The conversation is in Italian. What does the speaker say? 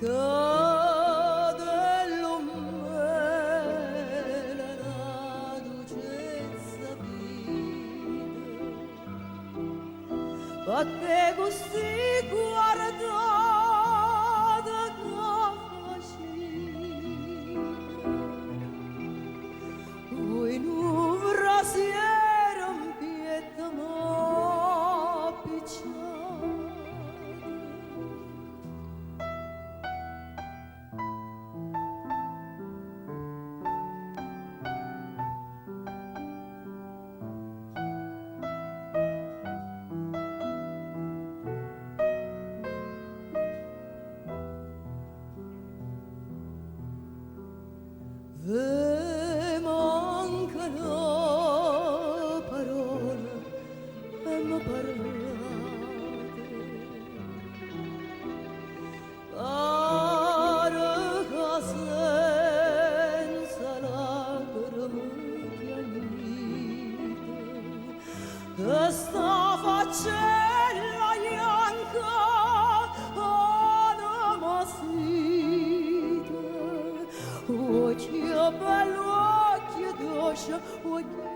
la dolcezza vide, batte così guardata che facile, voi non brasiera un pietà ve mancano parole e mi parlate, pare che senza lacrime pianite, e sta faccella bianca anima sita, occhio bello, occhio dolce, occhio